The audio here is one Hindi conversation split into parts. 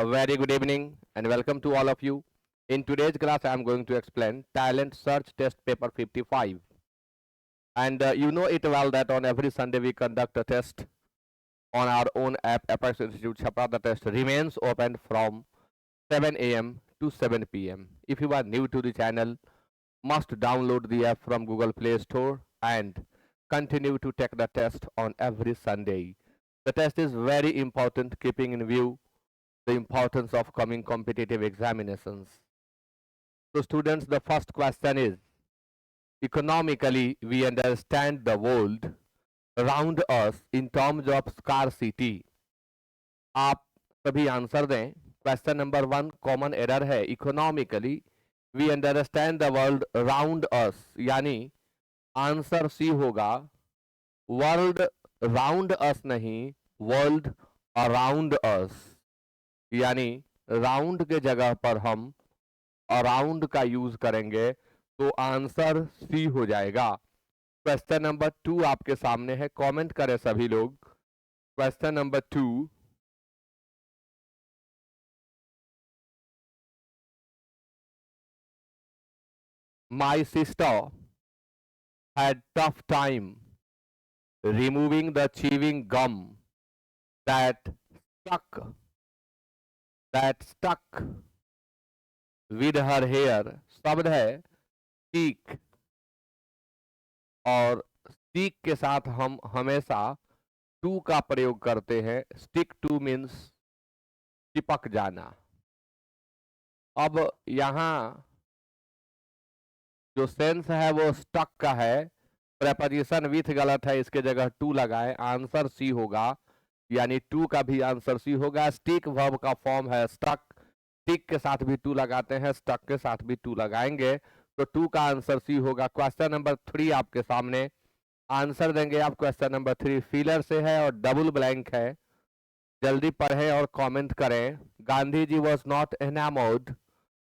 A very good evening and welcome to all of you. In today's class, I am going to explain Talent Search Test Paper 55. And you know it well that on every Sunday we conduct a test on our own app, Apex Institute Chhapra. The test remains open from 7 a.m. to 7 p.m. If you are new to the channel, must download the app from Google Play Store and continue to take the test on every Sunday. The test is very important, keeping in view the importance of coming competitive examinations. So students, the first question is, economically we understand the world around us in terms of scarcity. आप सभी आंसर दें. क्वेश्चन नंबर 1 कॉमन एरर है. Economically we understand the world around us, यानी आंसर सी होगा. वर्ल्ड राउंड अस नहीं, वर्ल्ड अराउंड अस, यानी राउंड के जगह पर हम अराउंड का यूज करेंगे तो आंसर सी हो जाएगा. क्वेश्चन नंबर 2 आपके सामने है. कमेंट करें सभी लोग. Question number 2, my sister had tough time removing the chewing gum that stuck stuck with her hair. शब्द है सीक, और सीक के साथ हम हमेशा टू का प्रयोग करते हैं. स्टिक टू मीन्स चिपक जाना. अब यहां जो सेंस है वो स्टक का है. प्रेपोजिशन विथ गलत है, इसके जगह टू लगाएं. आंसर सी होगा, यानी टू का भी आंसर सी होगा. स्टिक वर्ब का फॉर्म है स्टक. स्टिक के साथ भी टू लगाते हैं, स्टक के साथ भी टू लगाएंगे, तो टू का आंसर सी होगा. क्वेश्चन नंबर 3 आपके सामने. आंसर देंगे आप. क्वेश्चन नंबर 3 फिलर से है और डबल ब्लैंक है. जल्दी पढ़ें और कमेंट करें. Gandhi ji was not enamoured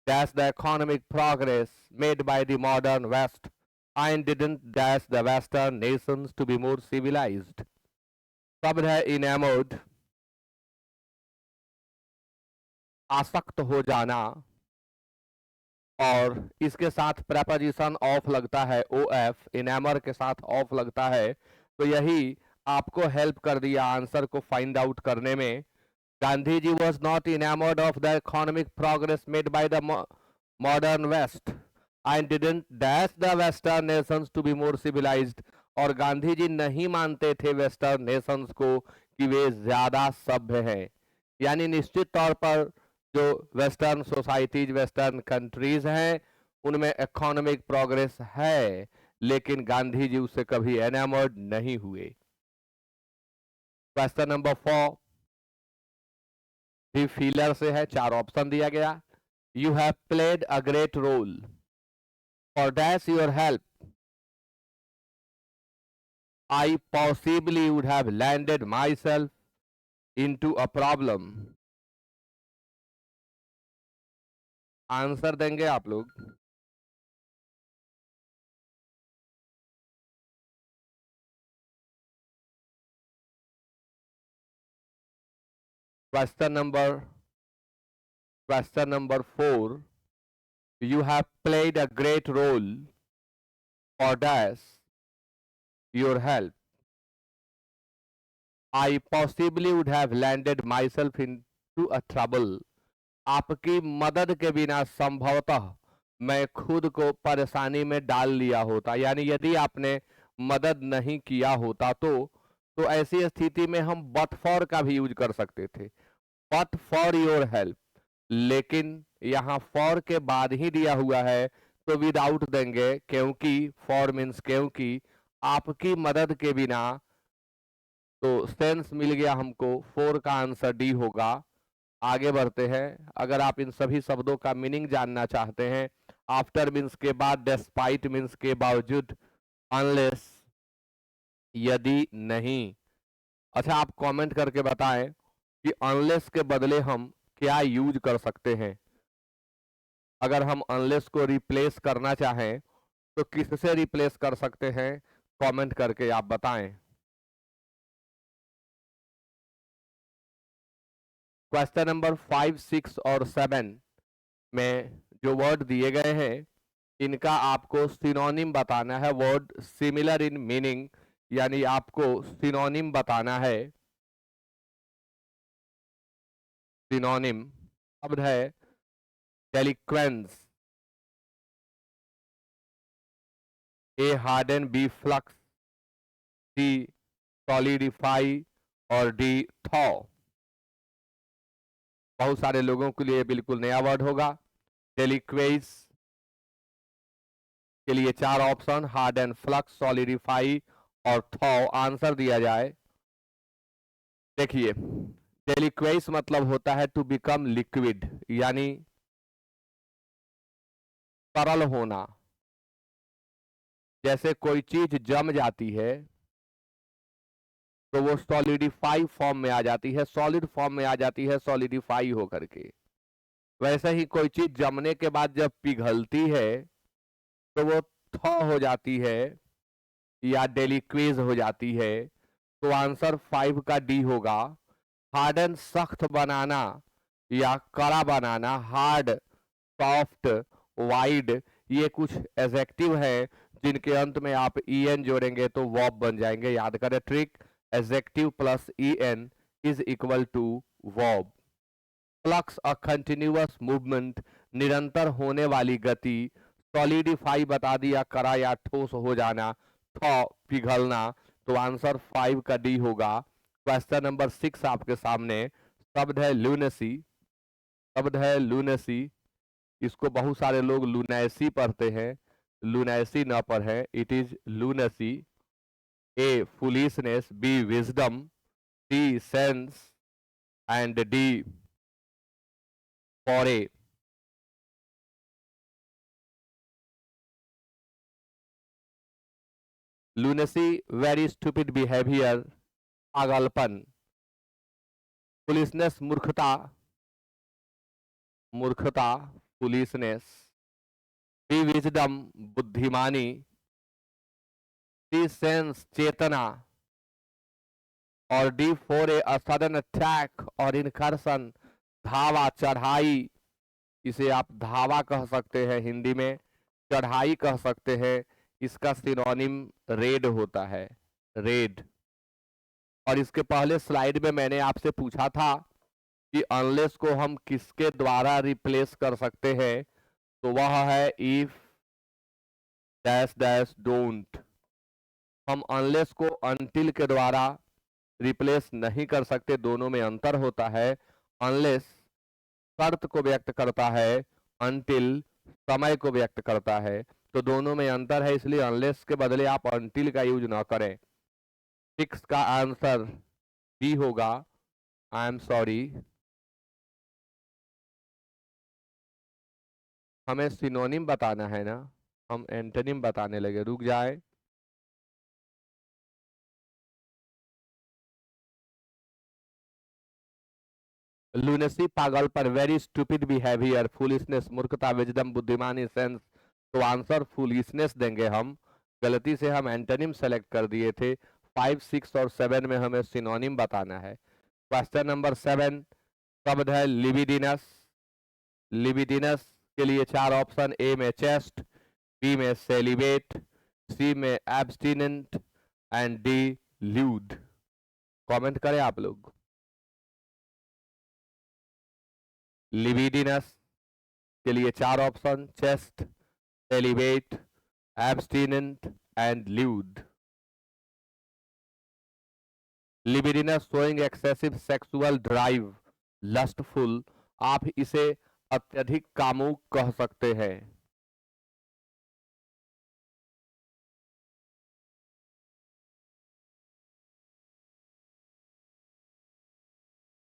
dash the economic progress made by the modern West and didn't dash the Western nations to be more civilized. शब्द है enamored, आसक्त हो जाना, और इसके साथ preposition ऑफ लगता है. OF enamor के साथ ऑफ लगता है, तो यही आपको हेल्प कर दिया आंसर को फाइंड आउट करने में. Gandhiji was not enamored of the economic progress made by the modern West and didn't dash the Western nations to be more civilized. और गांधी जी नहीं मानते थे वेस्टर्न नेशंस को कि वे ज्यादा सभ्य हैं. यानी निश्चित तौर पर जो वेस्टर्न सोसाइटीज, वेस्टर्न कंट्रीज हैं, उनमें इकोनॉमिक प्रोग्रेस है, लेकिन गांधी जी उससे कभी एनामर्ड नहीं हुए. क्वेश्चन नंबर 4 भी फीलर से है. 4 ऑप्शन दिया गया. You have played a great role. For dash your help I possibly would have landed myself into a problem. Answer देंगे आप लोग. Question number 4, you have played a great role for dash your help I possibly would have landed myself into a trouble. आपकी मदद के बिना संभवतः मैं खुद को परेशानी में डाल लिया होता. यानी यदि आपने मदद नहीं किया होता तो ऐसी स्थिति में हम बट फॉर का भी यूज कर सकते थे, बट फॉर योर हेल्प. लेकिन यहाँ फॉर के बाद ही दिया हुआ है, तो विदाउट देंगे, क्योंकि फॉर मीन्स क्योंकि, आपकी मदद के बिना. तो सेंस मिल गया हमको. 4 का आंसर डी होगा. आगे बढ़ते हैं. अगर आप इन सभी शब्दों का मीनिंग जानना चाहते हैं, आफ्टर मीन्स के बाद, डिस्पाइट मीन्स के बावजूद, अनलेस यदि नहीं. अच्छा, आप कमेंट करके बताएं कि अनलेस के बदले हम क्या यूज कर सकते हैं. अगर हम अनलेस को रिप्लेस करना चाहें तो किससे रिप्लेस कर सकते हैं, कमेंट करके आप बताएं. क्वेश्चन नंबर 5, 6 और 7 में जो वर्ड दिए गए हैं इनका आपको सिनोनिम बताना है। वर्ड सिमिलर इन मीनिंग, यानी आपको सिनोनिम बताना है। सिनोनिम शब्द है डेलिक्वेंस, ए हार्डन, बी फ्लक्स, सी सॉलिडिफाई और डी थॉ। बहुत सारे लोगों के लिए बिल्कुल नया वर्ड होगा। डेलिक्वेस के लिए 4 ऑप्शन, हार्डन, फ्लक्स, सॉलिडिफाई और थॉ। आंसर दिया जाए। देखिए, डेलिक्वेस मतलब होता है टू बिकम लिक्विड, यानी तरल होना। जैसे कोई चीज जम जाती है तो वो सॉलिडिफाई फॉर्म में आ जाती है, सॉलिड फॉर्म में आ जाती है सॉलिडिफाई होकर के। वैसे ही कोई चीज जमने के बाद जब पिघलती है तो वो थॉ हो जाती है या डेलिक्वेज हो जाती है। तो आंसर 5 का डी होगा। हार्डन सख्त बनाना या कड़ा बनाना, हार्ड, सॉफ्ट, वाइड, ये कुछ एडजेक्टिव है जिनके अंत में आप en जोड़ेंगे तो वर्ब बन जाएंगे। याद करें trick, adjective plus en is equal to verb. Flux a continuous movement, निरंतर होने वाली गति। सॉलिडिफाई बता दिया, कड़ा या ठोस हो जाना। थॉ पिघलना। तो आंसर 5 का डी होगा। क्वेश्चन नंबर 6 आपके सामने। शब्द है लूनेसी। शब्द है लूनेसी। इसको बहुत सारे लोग लूनेसी पढ़ते हैं, लूनेसी न पढ़े। It is lunacy. A foolishness, B wisdom, C sense and D foray. Lunacy very stupid behaviour, पागलपन। फुलिशनेस मूर्खता, मूर्खता, फुलिशनेस। बी विजडम बुद्धिमानी, सी सेंस चेतना और D for a sudden attack और इनकर्सन धावा, चढ़ाई। इसे आप धावा कह सकते हैं हिंदी में, चढ़ाई कह सकते हैं। इसका सिनोनिम रेड होता है, रेड। और इसके पहले स्लाइड में मैंने आपसे पूछा था कि अनलेस को हम किसके द्वारा रिप्लेस कर सकते हैं, तो वह है इफ डैश डैश डोंट। हम अनलेस को अनटिल के द्वारा रिप्लेस नहीं कर सकते, दोनों में अंतर होता है। अनलेस शर्त को व्यक्त करता है, अनटिल समय को व्यक्त करता है। तो दोनों में अंतर है, इसलिए अनलेस के बदले आप अनटिल का यूज ना करें। 6 का आंसर बी होगा। आई एम सॉरी, हमें सिनोनिम बताना है ना, हम एंटोनिम बताने लगे, रुक जाए। लूनेसी पागलपन, वेरी स्टूपिड बिहेवियर, फुलिशनेस मूर्खता, विजडम बुद्धिमानी, सेंस। तो आंसर फुलिशनेस देंगे हम। गलती से हम एंटोनिम सेलेक्ट कर दिए थे। 5, 6 और 7 में हमें सिनोनिम बताना है। क्वेश्चन नंबर 7, शब्द है लिबिडिनस। लिबिडिनस के लिए 4 ऑप्शन, ए में चेस्ट, बी में सेलिब्रेट, सी में abstinent and D lewd. Comment करें आप लोग। लिबिडिनस के लिए 4 option, chaste, celibate, abstinent and lewd. Libidinous showing excessive sexual drive, lustful. आप इसे अत्यधिक कामुक कह सकते हैं।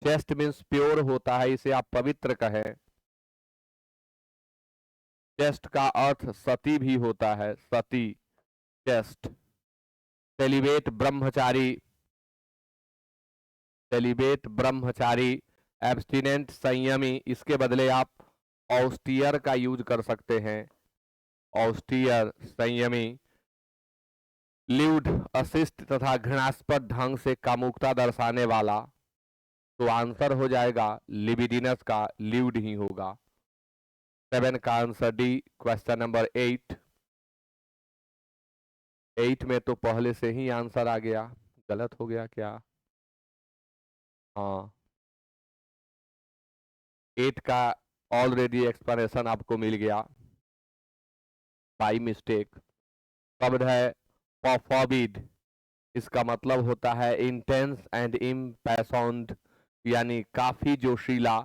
चेस्ट मीन्स प्योर होता है, इसे आप पवित्र कहें। चेस्ट का अर्थ सती भी होता है, सती, चेस्ट। सेलिब्रेट ब्रह्मचारी, सेलिब्रेट ब्रह्मचारी। एब्स्टिनेंट संयमी, इसके बदले आप ऑस्टियर का यूज कर सकते हैं, ऑस्टियर, संयमी। ल्यूड अशिष्ट तथा घृणास्पद ढंग से कामुकता दर्शाने वाला। तो आंसर हो जाएगा लिबिडिनस का ल्यूड ही होगा। 7 का आंसर डी। Question number 8। 8 में तो पहले से ही आंसर आ गया, गलत हो गया क्या? हाँ, 8 का ऑलरेडी एक्सप्लेनेशन आपको मिल गया बाई मिस्टेक। शब्द है परफॉर्बिड। इसका मतलब होता है इंटेंस एंड इम्पैशन्ड, यानी काफी जोशीला,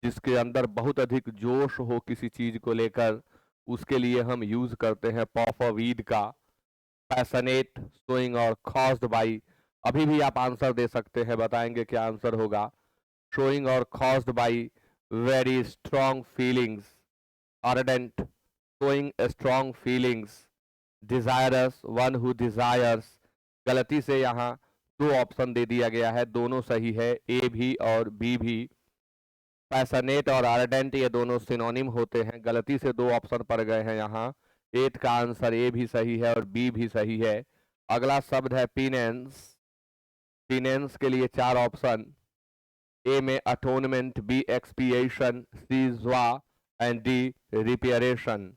जिसके अंदर बहुत अधिक जोश हो किसी चीज को लेकर, उसके लिए हम यूज करते हैं परफॉर्बिड का। पैशनेट, शोइंग और कॉज्ड बाई, अभी भी आप आंसर दे सकते हैं, बताएंगे क्या आंसर होगा। showing or caused by very strong feelings, ardent, showing strong feelings, desirous, one who desires। गलती से यहाँ दो ऑप्शन दे दिया गया है, दोनों सही है, ए भी और बी भी। पैशनेट और आर्डेंट ये दोनों सिनोनिम होते हैं, गलती से दो ऑप्शन पड़ गए हैं यहाँ। 8 का आंसर ए भी सही है और बी भी सही है। अगला शब्द है पिनेंस। पिनेंस के लिए 4 ऑप्शन। ए में अटोनमेंट, बी एक्सपिएशन, सी ज़्वा एंड डी रिपेयरेशन।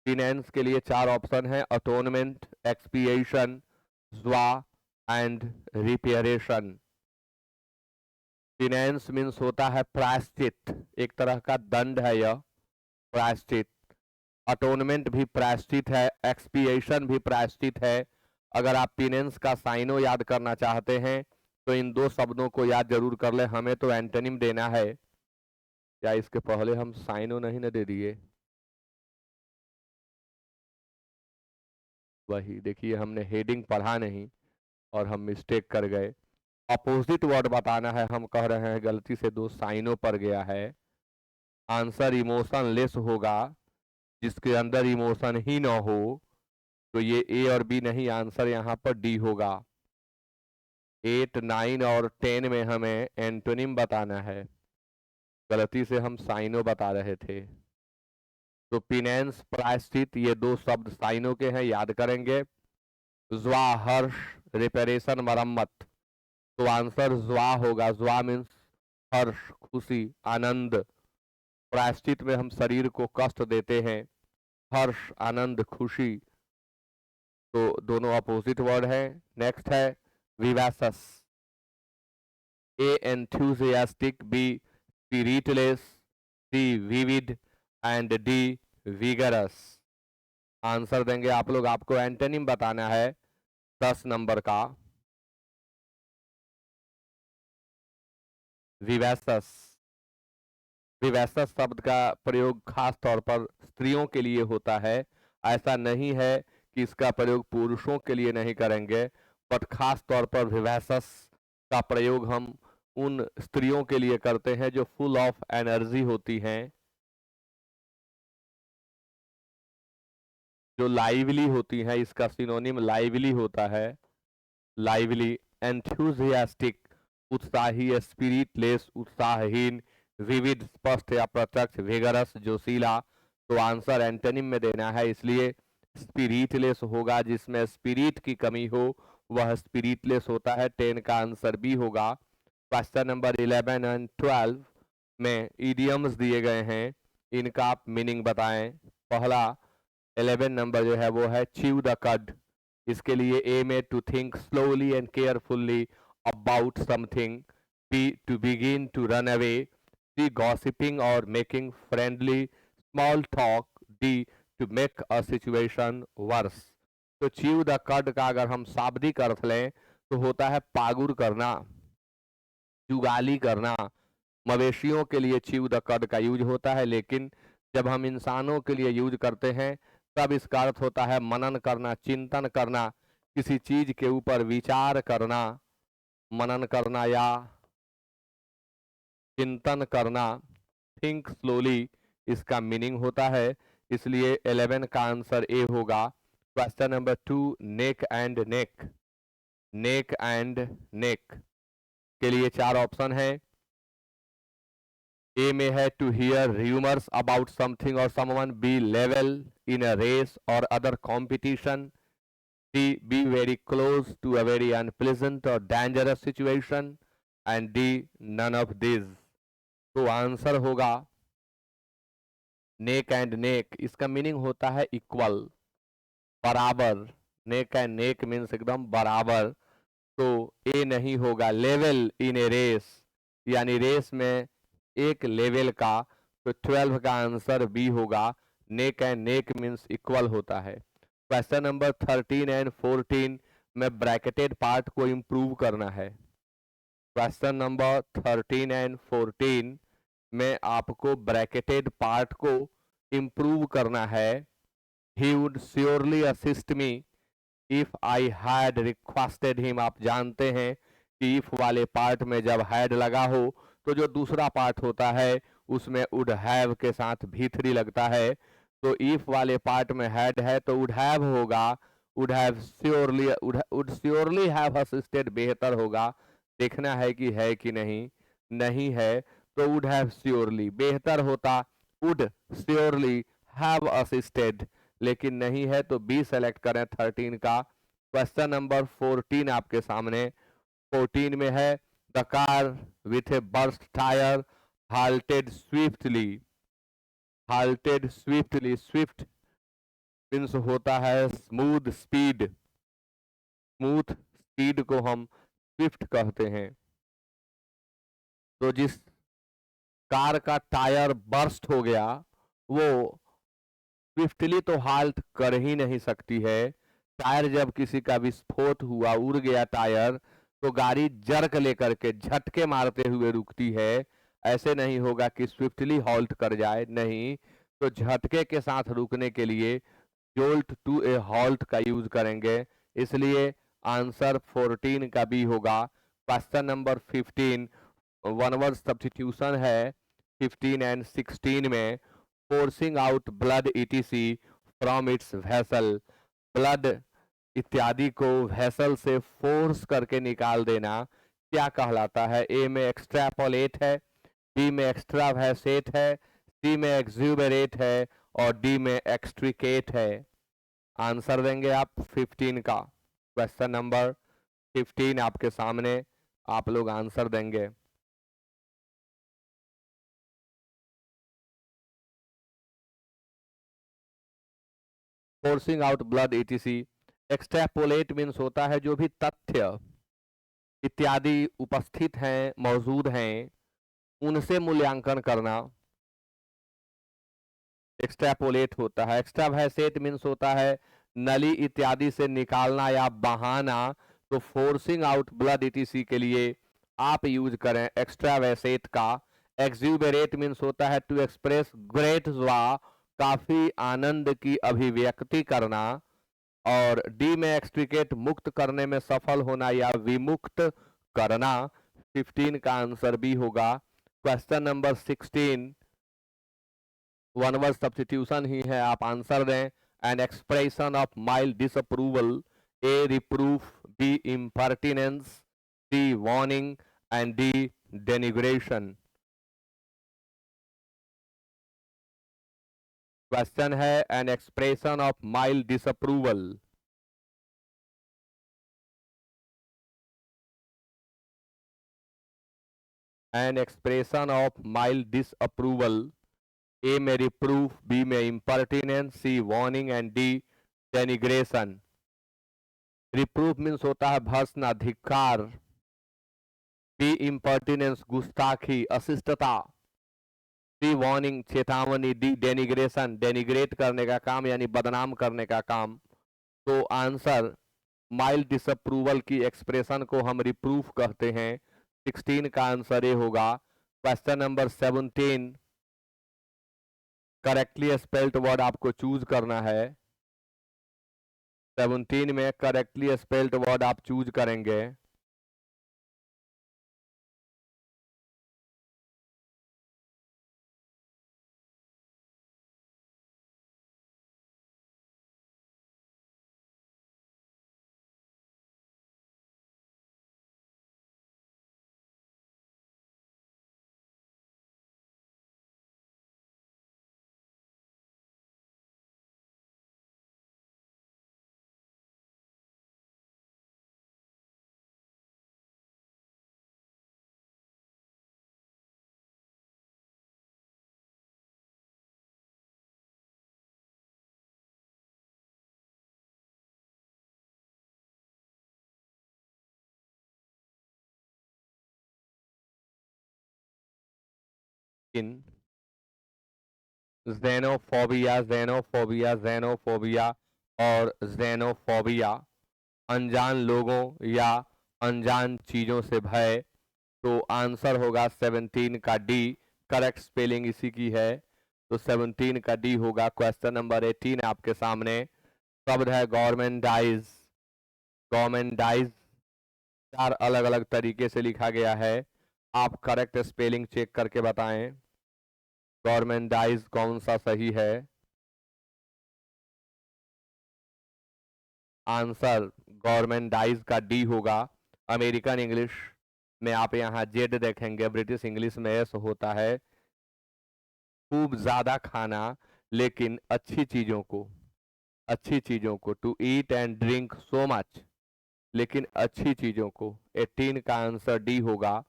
फिनेंस के लिए 4 ऑप्शन है, अटोनमेंट, एक्सपिएशन, ज़्वा एंड रिपेयरेशन। फिनेंस मीन्स होता है प्रायश्चित, एक तरह का दंड है यह, प्रायश्चित। अटोनमेंट भी प्रायश्चित है, एक्सपिएशन भी प्रायश्चित है। अगर आप पिनेंस का साइनो याद करना चाहते हैं तो इन दो शब्दों को याद जरूर कर ले। हमें तो एंटोनिम देना है, क्या इसके पहले हम साइनो नहीं न दे दिए? वही देखिए, हमने हेडिंग पढ़ा नहीं और हम मिस्टेक कर गए। अपोजिट वर्ड बताना है, हम कह रहे हैं गलती से दो साइनो पर गया है। आंसर इमोशन लेस होगा, जिसके अंदर इमोशन ही ना हो, तो ये ए और बी नहीं, आंसर यहाँ पर डी होगा। 8, 9 और 10 में हमें एंटोनिम बताना है, गलती से हम साइनो बता रहे थे। तो पिनेंस, प्रायश्चित, ये दो शब्द साइनो के हैं, याद करेंगे। ज़्वा हर्ष, रिपेरेशन मरम्मत, तो आंसर ज़्वा होगा। ज़्वा मीन्स हर्ष, खुशी, आनंद। प्रायश्चित में हम शरीर को कष्ट देते हैं, हर्ष, आनंद, खुशी, तो दोनों अपोजिट वर्ड है। नेक्स्ट है vivacious. A enthusiastic, B spiritless, C vivid and D vigorous. Answer देंगे आप लोग, आपको एंटोनिम बताना है 10 नंबर का। विवैसस। विवैसस शब्द का प्रयोग खास तौर पर स्त्रियों के लिए होता है। ऐसा नहीं है कि इसका प्रयोग पुरुषों के लिए नहीं करेंगे, बट खास तौर पर विवैसस का प्रयोग हम उन स्त्रियों के लिए करते हैं जो फुल ऑफ एनर्जी होती हैं, जो लाइवली होती हैं। इसका सिनोनिम लाइवली होता है, लाइवली। एंथुसियास्टिक, उत्साही, स्पिरिटलेस, उत्साहहीन, विविध, स्पष्ट या प्रत्यक्ष, विगरस, जोशीला, तो आंसर एंटोनिम में देना है, इसलिए स्पिरिटलेस होगा। जिसमें स्पिरिट की कमी हो वह स्पिरिटलेस होता है। 10 का आंसर बी होगा। क्वेश्चन नंबर 11 एंड 12 में इडियम्स दिए गए हैं, इनका आप मीनिंग बताएं। पहला 11 नंबर जो है वो है च्यू द कड। इसके लिए ए में to think slowly and carefully about something, B to begin to run away, C gossiping और making friendly small talk, D to make a situation worse. तो च्यू द कड का अगर हम शाब्दिक अर्थ लें तो होता है पागुर करना, जुगाली करना। मवेशियों के लिए च्यू द कड का यूज होता है, लेकिन जब हम इंसानों के लिए यूज करते हैं तब इसका अर्थ होता है मनन करना, चिंतन करना, किसी चीज के ऊपर विचार करना, मनन करना या चिंतन करना। थिंक स्लोली इसका मीनिंग होता है, इसलिए 11 का आंसर ए होगा। Question number 2 neck and neck. Neck and neck के लिए 4 ऑप्शन है। ए में है to hear rumours about something और someone, B level in a race और other competition, C be very close to a very unpleasant और dangerous situation, and D none of this. तो आंसर होगा नेक एंड नेक। इसका मीनिंग होता है इक्वल, बराबर। नेक एंड नेक मीन्स एकदम बराबर। तो ए नहीं होगा। लेवल इन ए रेस, यानी रेस में एक लेवल का। तो 12 का आंसर बी होगा। Neck and neck means equal होता है। क्वेश्चन नंबर 13 एंड 14 में ब्रैकेटेड पार्ट को इंप्रूव करना है। क्वेश्चन नंबर 13 एंड 14 में आपको ब्रैकेटेड पार्ट को इंप्रूव करना है। He would surely assist me if I had requested him. आप जानते हैं कि इफ वाले पार्ट में जब हैड लगा हो तो जो दूसरा पार्ट होता है उसमें वुड हैव के साथ भी3 लगता है। तो इफ वाले पार्ट में हैड है तो वुड हैव होगा। वुड श्योरली हैव असिस्टेड बेहतर होगा। देखना है कि है कि नहीं। नहीं है तो वुड हैव श्योरली। बेहतर होता वुड श्योरली हैव असिस्टेड, लेकिन नहीं है तो बी सेलेक्ट करें 13 का। क्वेश्चन नंबर 14 आपके सामने। 14 में है the car with A burst tyre halted swiftly। halted swiftly, swift means होता है स्मूथ स्पीड। स्मूथ स्पीड को हम स्विफ्ट कहते हैं। तो जिस कार का टायर बर्स्ट हो गया वो स्विफ्टली तो हाल्ट कर ही नहीं सकती है। टायर जब किसी का विस्फोट हुआ, उड़ गया टायर, तो गाड़ी जर्क लेकर के झटके मारते हुए रुकती है। ऐसे नहीं होगा कि स्विफ्टली हॉल्ट कर जाए, नहीं। तो झटके के साथ रुकने के लिए जोल्ट टू ए हॉल्ट का यूज करेंगे। इसलिए आंसर 14 का बी होगा। Question number 15 one word substitution है। 15 एंड 16 में forcing out blood etc. from its vessel. Blood इत्यादि को वेसल से फोर्स करके निकाल देना क्या कहलाता है? ए में एक्सट्रापोलेट है, बी में एक्स्ट्रावेसेट है, सी में एक्सुबरेट है और डी में एक्सट्रिकेट है। आंसर देंगे आप 15 का। क्वेश्चन नंबर 15 आपके सामने, आप लोग आंसर देंगे। Forcing out blood etc. Extrapolate means होता है जो भी तथ्य इत्यादि उपस्थित हैं, मौजूद हैं, उनसे मूल्यांकन करना एक्सट्रापोलेट होता है। एक्स्ट्रावेसेट मीन्स होता है नली इत्यादि से निकालना या बहाना। तो फोर्सिंग आउट ब्लड ईटीसी के लिए आप यूज करें एक्स्ट्रावेसेट का। एक्सुबरेट मीन्स होता है टू एक्सप्रेस ग्रेट जॉय, काफी आनंद की अभिव्यक्ति करना। और डी में एक्सट्रिकेट मुक्त करने में सफल होना या विमुक्त करना। 15 का आंसर बी होगा। Question number 16 one word substitution ही है, आप आंसर दें। An expression of mild disapproval, A reproof, B impertinence, C warning and D denigration. Question है an expression of mild disapproval. An expression of mild disapproval. A में रिप्रूफ, बी में impertinence, C warning and D denigration. Reproof means होता है भर्सना, धिक्कार। बी इम्पर्टिनेंस, गुस्ताखी, अशिष्टता। सी वार्निंग, चेतावनी। डी डेनिग्रेशन, डेनिग्रेट करने का काम यानी बदनाम करने का काम। तो आंसर माइल्ड डिसअप्रूवल की एक्सप्रेशन को हम रिप्रूफ कहते हैं। 16 का आंसर ए होगा। Question number 17 correctly spelled word आपको चूज करना है। 17 में करेक्टली स्पेल्ड वर्ड आप चूज करेंगे। लेकिन xenophobia, xenophobia, xenophobia और xenophobia अनजान लोगों या अनजान चीजों से भय। तो आंसर होगा 17 का डी। करेक्ट स्पेलिंग इसी की है, तो 17 का डी होगा। क्वेश्चन नंबर 18 आपके सामने। शब्द है गवर्नमेंटाइज। गवर्नमेंटाइज 4 अलग अलग तरीके से लिखा गया है, आप करेक्ट स्पेलिंग चेक करके बताएं गवर्नमेंटाइज कौन सा सही है। आंसर गवर्नमेंटाइज का डी होगा। अमेरिकन इंग्लिश में आप यहाँ जेड देखेंगे, ब्रिटिश इंग्लिश में एस होता है। खूब ज्यादा खाना लेकिन अच्छी चीजों को to eat and drink so much, लेकिन अच्छी चीजों को। 18 का आंसर डी होगा।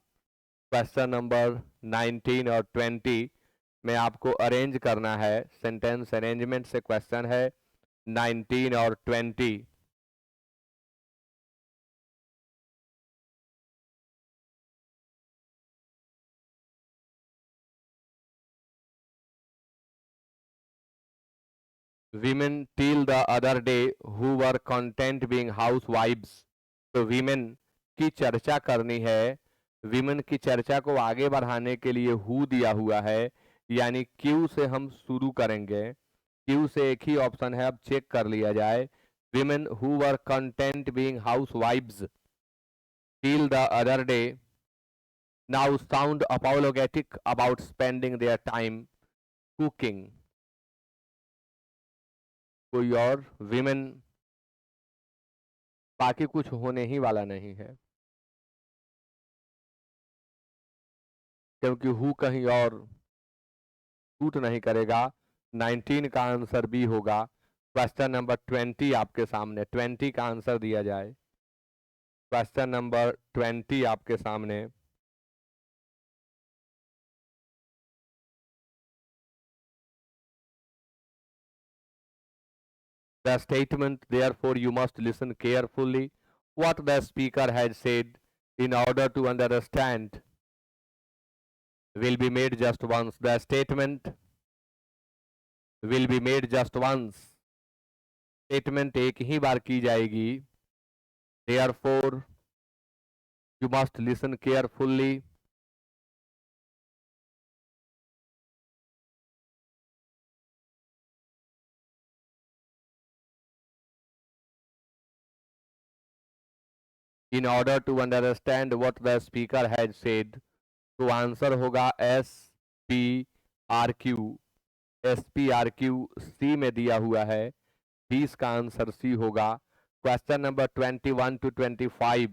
क्वेश्चन नंबर 19 और 20 में आपको अरेंज करना है, सेंटेंस अरेंजमेंट से क्वेश्चन है 19 और 20। Women till the other day who were content being housewives। तो women की चर्चा करनी है। women की चर्चा को आगे बढ़ाने के लिए who दिया हुआ है, यानी क्यू से हम शुरू करेंगे। क्यू से एक ही ऑप्शन है, अब चेक कर लिया जाए। women who were content being housewives till the other day now sound apologetic about spending their time cooking। कोई और women, बाकी कुछ होने ही वाला नहीं है, क्योंकि हु कहीं और शूट नहीं करेगा। 19 का आंसर बी होगा। क्वेश्चन नंबर 20 आपके सामने, 20 का आंसर दिया जाए। क्वेश्चन नंबर 20 आपके सामने। The statement, therefore you must listen carefully what the speaker has said in order to understand, will be made just once। The statement will be made just once। Statement एक ही बार की जाएगी। Therefore you must listen carefully in order to understand what the speaker has said। तो आंसर होगा SPRQ। SPRQ सी में दिया हुआ है, 20 का आंसर सी होगा। क्वेश्चन नंबर 21 to 25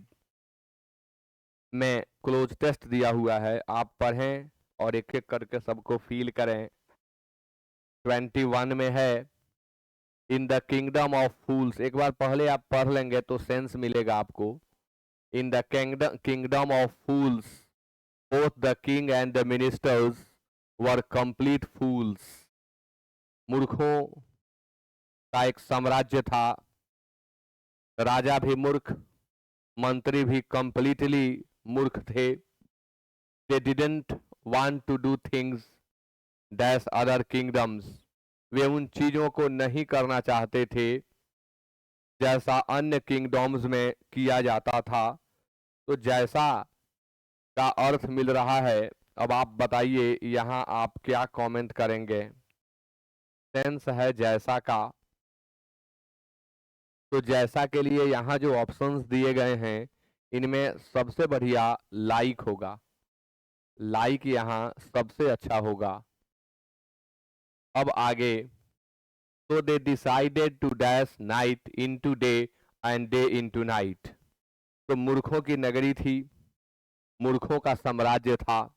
में क्लोज टेस्ट दिया हुआ है, आप पढ़ें और एक एक करके सबको फील करें। 21 में है इन द किंगडम ऑफ फूल्स। एक बार पहले आप पढ़ लेंगे तो सेंस मिलेगा आपको। In the kingdom of fools both the king and the ministers were complete fools। मूर्खों का एक साम्राज्य था, राजा भी मूर्ख, मंत्री भी कंप्लीटली मूर्ख थे। They didn't want to do things that other kingdoms। वे उन चीजों को नहीं करना चाहते थे जैसा अन्य किंगडम्स में किया जाता था। तो जैसा का अर्थ मिल रहा है, अब आप बताइए यहाँ आप क्या कमेंट करेंगे। सेंस है जैसा का, तो जैसा के लिए यहाँ जो ऑप्शंस दिए गए हैं इनमें सबसे बढ़िया लाइक होगा। लाइक यहाँ सबसे अच्छा होगा। अब आगे, तो they decided to dash night into day and day into night. तो मूर्खों की नगरी थी, मूर्खों का साम्राज्य था,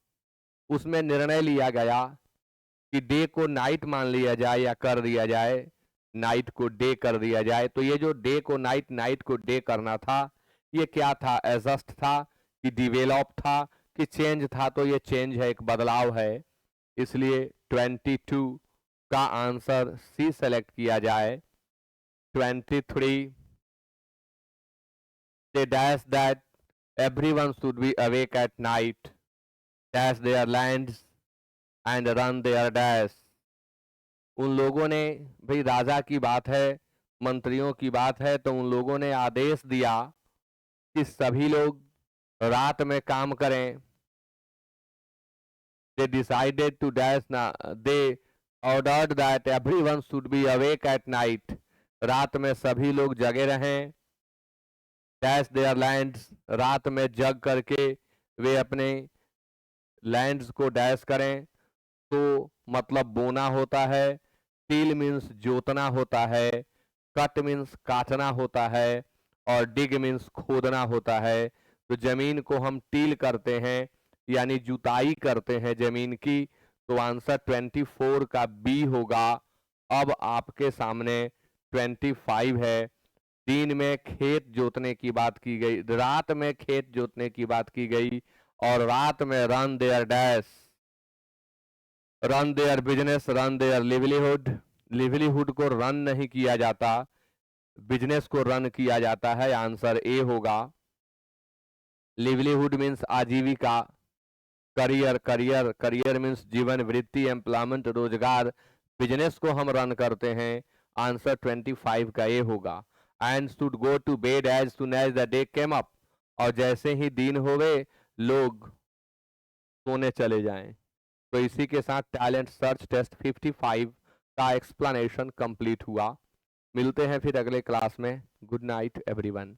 उसमें निर्णय लिया गया कि डे को नाइट मान लिया जाए या कर दिया जाए, नाइट को डे कर दिया जाए। तो ये जो डे को नाइट, नाइट को डे करना था, ये क्या था? एडजस्ट था कि डिवेलप था कि चेंज था? तो ये चेंज है, एक बदलाव है। इसलिए 22 का आंसर सी सेलेक्ट किया जाए। 23 they dash that everyone should be awake at night dash their lands and run there dash. उन लोगों ने, भाई राजा की बात है, मंत्रियों की बात है, तो उन लोगों ने आदेश दिया कि सभी लोग रात में काम करें। They decided to dash they ordered that everyone should be awake at night। रात में सभी लोग जगे रहें। डैश देयर लैंड्स, रात में जग करके वे अपने लैंड्स को डैश करें। तो मतलब बोना होता है, टील मीन्स जोतना होता है, कट मीन्स काटना होता है, और डिग मीन्स खोदना होता है। तो जमीन को हम टील करते हैं यानी जुताई करते हैं जमीन की। तो आंसर 24 का बी होगा। अब आपके सामने 25 है। दिन में खेत जोतने की बात की गई, रात में खेत जोतने की बात की गई, और रात में run there dash, run their business, run their livelihood. Livelihood को रन नहीं किया जाता, बिजनेस को रन किया जाता है। आंसर ए होगा। लिवलीहुड मीन्स आजीविका, करियर, करियर करियर मीन्स जीवन वृत्ति, एम्प्लॉयमेंट रोजगार। बिजनेस को हम रन करते हैं। आंसर 25 का ए होगा। And should go to bed as soon as the day came up, और जैसे ही दिन होवे लोग सोने चले जाएं। तो इसी के साथ टैलेंट सर्च टेस्ट 55 का एक्सप्लेनेशन कंप्लीट हुआ। मिलते हैं फिर अगले क्लास में। Good night everyone.